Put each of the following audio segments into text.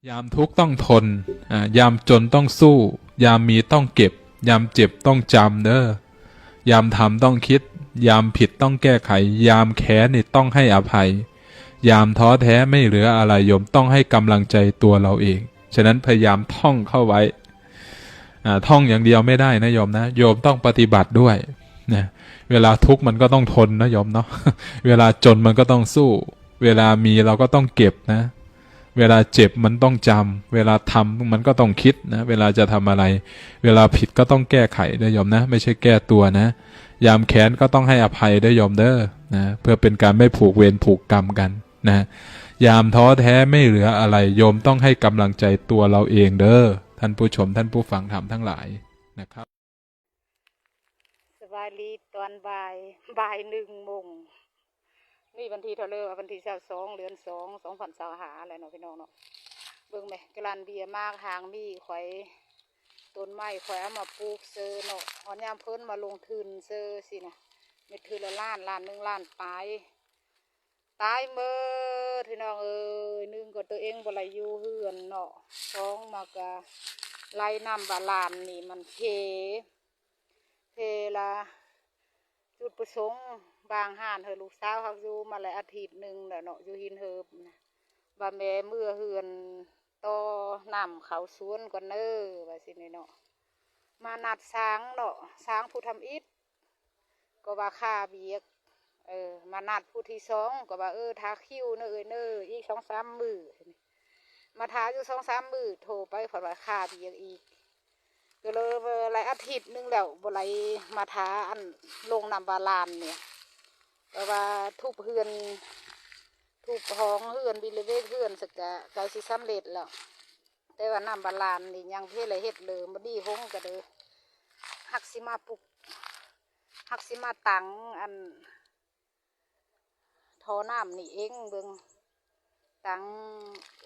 ยามทุกข์ต้องทนยามจนต้องสู้ยามมีต้องเก็บยามเจ็บต้องจำเด้อยามทำต้องคิดยามผิดต้องแก้ไขยามแค้นนี่ต้องให้อภัยยามท้อแท้ไม่เหลืออะไรโยมต้องให้กำลังใจตัวเราเองฉะนั้นพยายามท่องเข้าไว้ท่องอย่างเดียวไม่ได้นะโยมนะโยมต้องปฏิบัติด้วยนะเวลาทุกข์มันก็ต้องทนนะโยมเนาะ เวลาจนมันก็ต้องสู้เวลามีเราก็ต้องเก็บนะเวลาเจ็บมันต้องจำเวลาทำมันก็ต้องคิดนะเวลาจะทำอะไรเวลาผิดก็ต้องแก้ไขนะโยมนะไม่ใช่แก้ตัวนะยามแค้นก็ต้องให้อภัยได้โยมเด้อนะเพื่อเป็นการไม่ผูกเวรผูกกรรมกันนะยามท้อแท้ไม่เหลืออะไรโยมต้องให้กำลังใจตัวเราเองเด้อท่านผู้ชมท่านผู้ฟังธรรมทั้งหลายนะครับสบายดีตอนบ่าย1 โมงนี่วันที่เท่าเลยวันที่22 เดือน 2 2025อะไรเนาะพี่น้องเนาะเบิ่งไหมกระลานเบียร์มากทางมีข่อยต้นไม้ข่อยเอามาปลูกเซอเนาะหอนยามเพิ่นมาลงทุนเซอสินะเม็ดทุนละล้าน1 ล้านตายเมื่อพี่น้องเอ้ย1ก็ตัวเองบ่ไหลอยู่เฮือนเนาะ2มากะไล่น้ำบาลานนี่มันเพละจุดประสงค์บางห่านเธอลูกสาวเขาอยู่มาหลายอาทิตย์หนึ่งแล้วเนาะอยู่หินเฮิบนะบาแม่เมื่อเฮือนต่อนำเขาสวนก่อนเนอว่าสิเนาะมานัดช้างเนาะช้างผู้ทำอิฐก็ว่าค่าเบียกมานัดผู้ที่2ก็ว่าทาคิวเนออีก2-3 มื้อมาทาอยู่2-3 มื้อโทรไปขอว่าค่าเบียกอีกก็เลยหลายอาทิตย์นึงแล้วบ่ไหลมาทาอันลงน้ำบาลานเนี่ยแต่ว่าทุบเฮือนทุบห้องเฮือนบิเลเวกเฮือนสักกะไกลสิสำเร็จแล้วแต่ว่าน้ำบาลานนี่ยังเพื่ออะไรเฮ็ดเลยบ่ดีห้องก็เลยหักสิมาปลุกหักสิมาตังอันท่อน้ำนี่เองเบิ่งตัง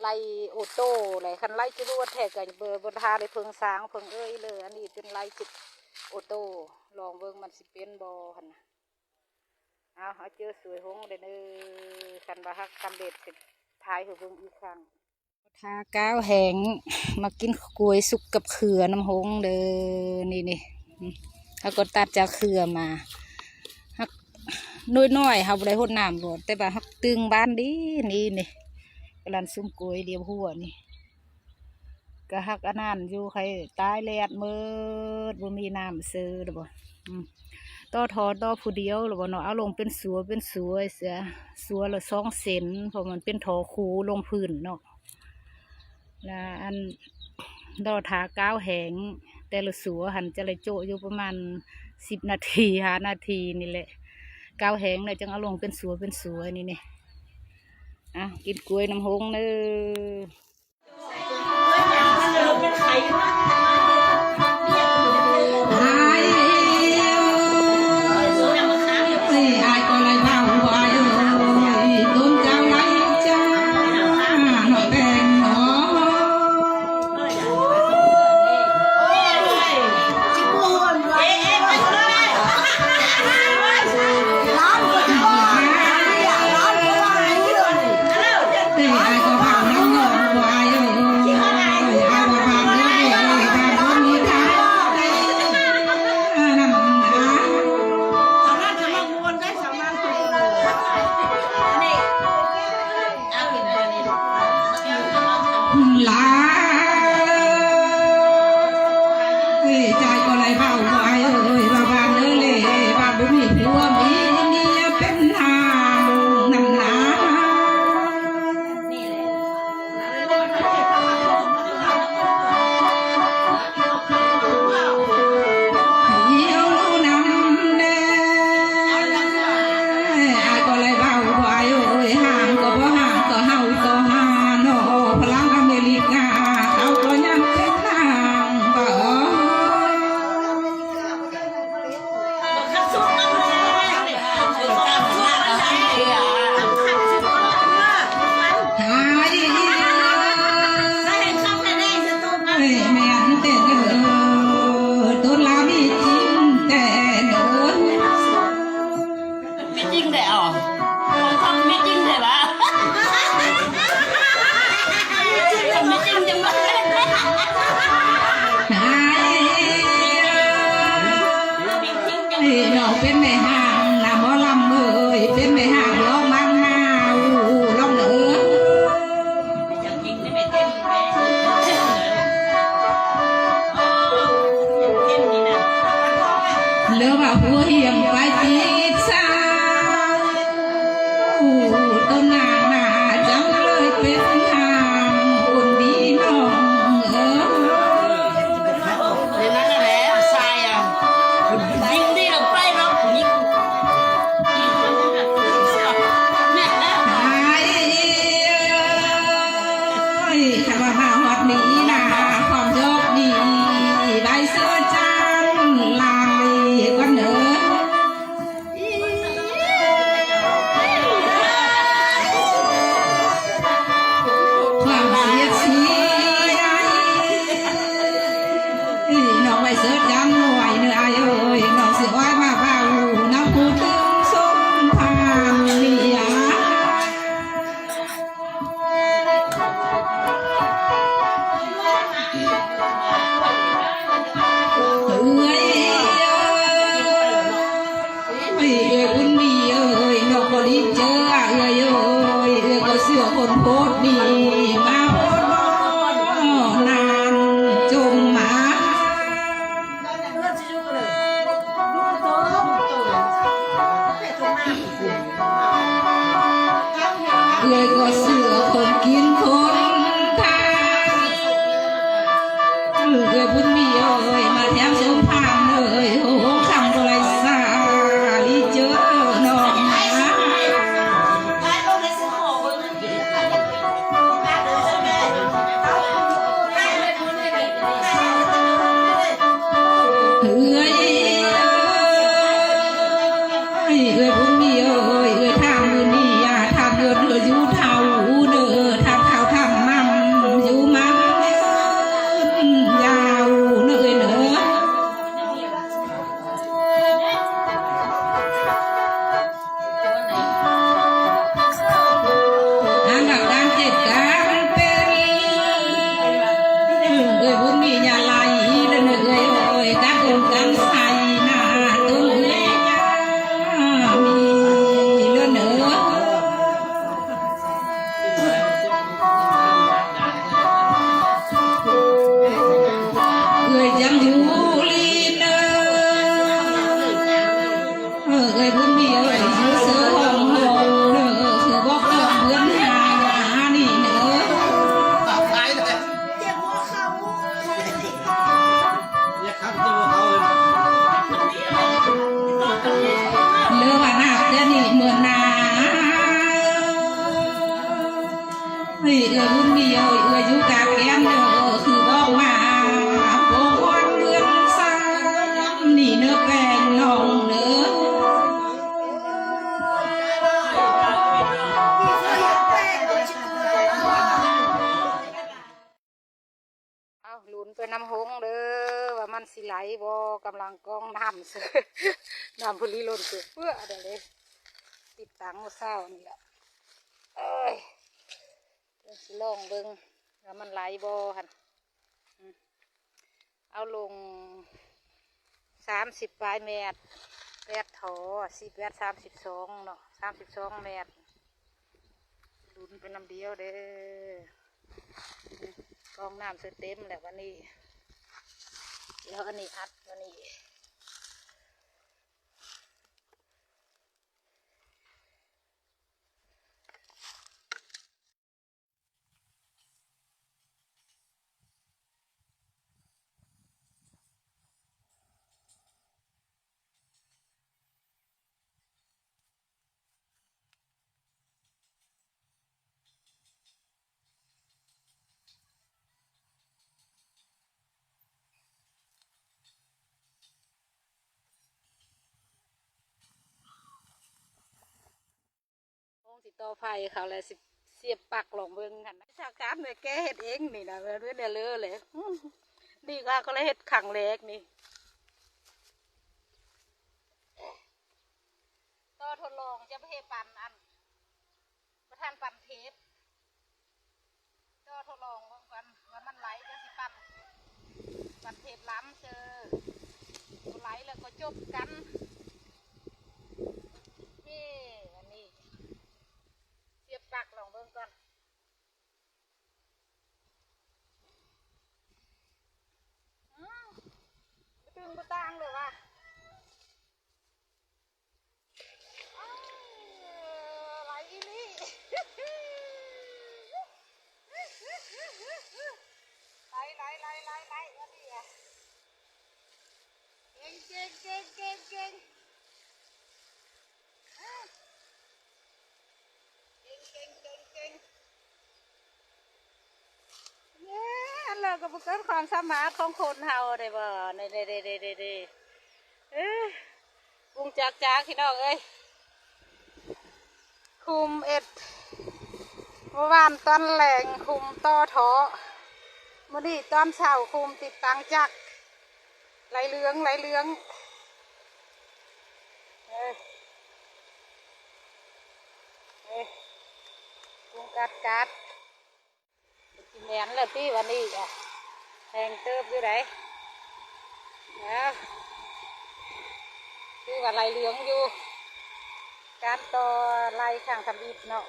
ไล่โอโต้ไหลคันไล่จะรู้ว่าแทกกันเบอร์บนทาได้เพิงสางเพิงเลยอันนี้เป็นไล่จิตโอโต้ลองเบิ่งมันสิเป็นบอหันเอาเจอสวยหงเลยเด้อคันว่าฮักทำเด็ดสิท้ายหัวเบิ่งอีกครั้งทาก้าวแหงมากินกล้วยสุกกับเขือน้ำหงเด้อนี่แล้วก็ตัดจากเขือมาฮักน้อยเขาบ่ได้หดน้ำหลวดแต่ว่าฮักตึงบ้านดีนี่กำลังซุ่มกล้วยเดียวหัวนี่ก็ฮักอันนั้นอยู่ใครตายแลดเมิดบ่มีน้ำซื้อหรือบ่ต่อทอต่อผู้เดียวหรือบ่เนาะเอาลงเป็นสัวเสียสัวละ2 เซนเพราะมันเป็นทอคูลงพื้นเนาะแล้วอันดอทาก้าวแหงแต่ละสัวหันจะเลยโจอยู่ประมาณ10 นาที5 นาทีนี่แหละก้าวแหงเลยจังเอาลงเป็นสัวนี่กินกล้วยน้ำหงเด้อ ลือว่าหัวเหี่ยมไปจีดสาวต้นนางนาจังเลยเป็นทางคนดีน้องเออ Nên nó lẽ sai à Vinh đi được bay nó Vinh Mẹ đó ถ้าว่ามาฮอดนี้นะความโชคดีได้เสื้อจันลายก็เนอความเสียชีน้องไว้เสื้อจันหน่วยเนื้อเอ้ยน้องเสือไว้มาเบาน้ำพูดถึงสมพานนี่ย เสือคนโพดดีมาโพดนานจมหมาเลยก็เสือคนกินคนทางเลยบุญมีเอ้ยมาแถมสมพานเอ้ยโอ้คำก็ไรสาลีเจอน้องหมา เอ้ยบุญมีเอ้ยทำมือนี่อย่าทำเดือดเดือดอยู่เท่าเด้อทำข้าวทำมั่มอยู่มั่มยาวเนื้อเนื้ออันดับด้านเจ็ดการเป็นบุญมีอย่าไหลเนื้อเอ้ยกัดลงกันใส่หน้าตุ้งเลี้ยมีเลือดเนื้อยังอยู่ลีเนอบุญมีเอ้ยอยู่เสือห้องห้องเนื้อคือบอกเรื่องเพื่อนหานี่เนื้อ Phải rồi Nhạc khắp cho một hồi เลือว่านาเดี๋ยวนี้เหมือนนาบุญมีเอ้ยอยู่กาแก้มเด้อคือบอกมาโบวันเรือนซ้ำนี่เนื้อแปลงน้องเนื้อเอาลุ้นไปน้ำหงเด้อว่ามันสิไหลบ่กำลังกองน้ำเสือน้ำพุลีล้นเสือเพื่อเดี๋ยวเลยติดตังเศร้านี่แหละเอ้ยเดี๋ยวสิลองเบิ่งว่ามันไหลบ่หันเอาลง30 ปลายเมตร8 ถอ10 เมตร32เนาะ32 เมตรลุ้นไปน้ำเดียวเด้อกองน้ำเสือเต็มแล้ววันนี้แล้วอันนี้อัดวันนี้สิต่อไฟเขาเลยสิเสียบปักหลงเบิ่งกันวิชาการเนี่ยแกเฮ็ดเองนี่นะเพื่อนเนี่ยเลอะเลยดีกว่าก็เลยเฮ็ดขังเล็กนี่ต่อทดลองจะไปเฮ็ดปั่นอันประธานปั่นเทปต่อทดลองกันว่ามันไหลจะสิปั่นเทปล้ำเจอไหลแล้วก็จบกันนี่อันนี้เสียบปลักลองเบิ่งก่อนตึงกระตังเลยว่ะ ไล่อันนี้อ่ะเก่งเก่งเก่งเก่งเก่งเก่งเก่งเก่งเก่งเย้อันเราก็เป็นความสามารถของคนเฮาได้บ่ในบุงจากพี่น้องเอ้ยคุมเอ็ดเมื่อวานตอนแหลงคุมต่อท้อมื่อนี้ตอนเช้าคุมติดตังจักไหลเหลืองคุมกัดกินแหนนแล้วที่วันนี้อ่ะแหงเติบอยู่ไหนนะคือว่าไหลเหลืองอยู่การต่อไหลข้างทำอิฐเนาะ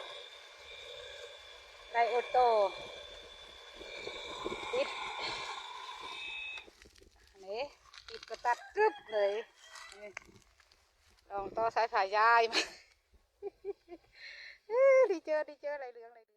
ไหลโอโต้ติดนี่ติดก็ตัดกึบเลยลองต่อสายผ่ายายมาดีเจออะไรเหลือง